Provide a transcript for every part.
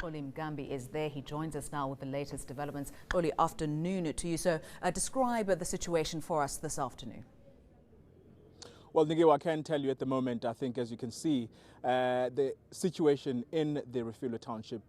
Cullinan is there. He joins us now with the latest developments. Early afternoon to you. So describe the situation for us this afternoon. Well, Nigewa, I can tell you at the moment, I think, as you can see, the situation in the Refilwe township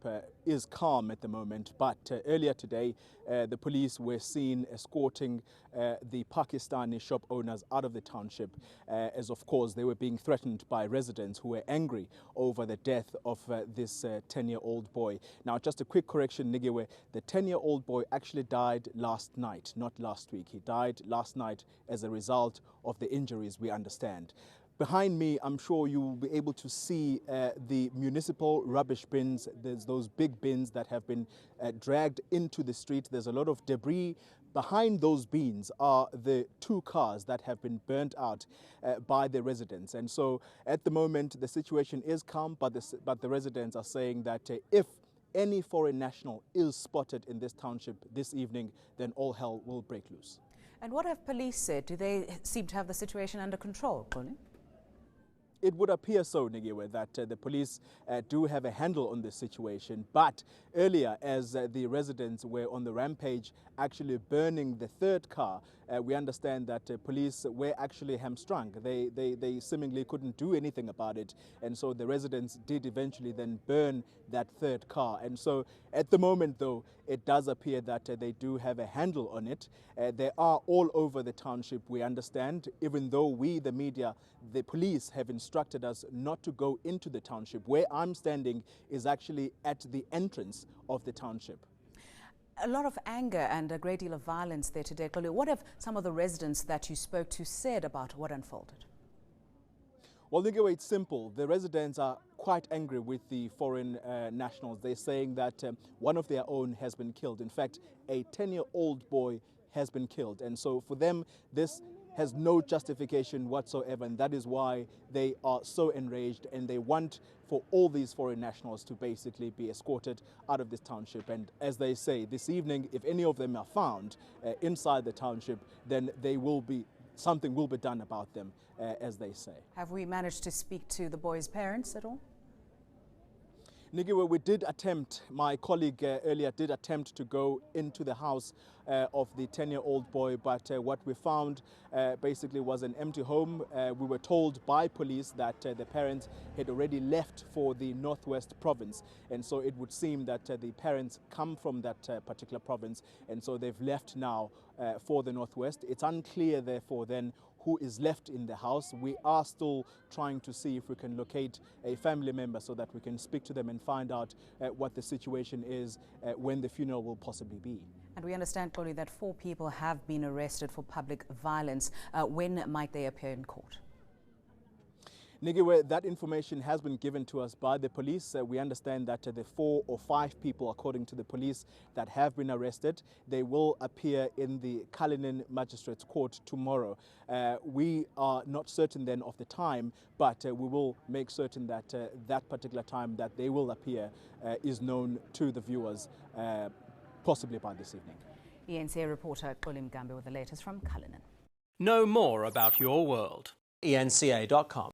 is calm at the moment. But earlier today, the police were seen escorting the Pakistani shop owners out of the township, as of course they were being threatened by residents who were angry over the death of this 10-year-old boy. Now, just a quick correction, Nigewa, the 10-year-old boy actually died last night, not last week. He died last night as a result of the injuries, we understand. Behind me, I'm sure you will be able to see the municipal rubbish bins. There's those big bins that have been dragged into the street. There's a lot of debris. Behind those bins are the 2 cars that have been burnt out by the residents. And so at the moment, the situation is calm, but the residents are saying that if any foreign national is spotted in this township this evening, then all hell will break loose. And what have police said? Do they seem to have the situation under control, Cullinan? It would appear so, Nigewa, that the police do have a handle on this situation. But earlier, as the residents were on the rampage, actually burning the 3rd car, we understand that police were actually hamstrung. They seemingly couldn't do anything about it. And so the residents did eventually then burn that 3rd car. And so at the moment, though, it does appear that they do have a handle on it. They are all over the township, we understand, even though we, the media, the police have instructed us not to go into the township. Where I'm standing is actually at the entrance of the township. A lot of anger and a great deal of violence there today. What have some of the residents that you spoke to said about what unfolded? Well, Nigewa, it's simple. The residents are quite angry with the foreign nationals. They're saying that one of their own has been killed. In fact, a 10-year-old boy has been killed. And so for them, this has no justification whatsoever, and that is why they are so enraged, and they want for all these foreign nationals to basically be escorted out of this township. And as they say, this evening, if any of them are found inside the township, then something will be done about them, as they say. Have we managed to speak to the boy's parents at all? Nigewa, we did attempt, my colleague earlier did attempt to go into the house of the 10-year-old boy, but what we found basically was an empty home. We were told by police that the parents had already left for the Northwest province, and so it would seem that the parents come from that particular province, and so they've left now for the Northwest. It's unclear, therefore, then who is left in the house. We are still trying to see if we can locate a family member so that we can speak to them and find out what the situation is when the funeral will possibly be. And we understand, Cullinan, that 4 people have been arrested for public violence. When might they appear in court? Nigewa, that information has been given to us by the police. We understand that the 4 or 5 people, according to the police, that have been arrested, they will appear in the Cullinan Magistrates Court tomorrow. We are not certain then of the time, but we will make certain that that particular time that they will appear is known to the viewers, possibly by this evening. ENCA reporter Cullinan with the latest from Cullinan. Know more about your world. ENCA.com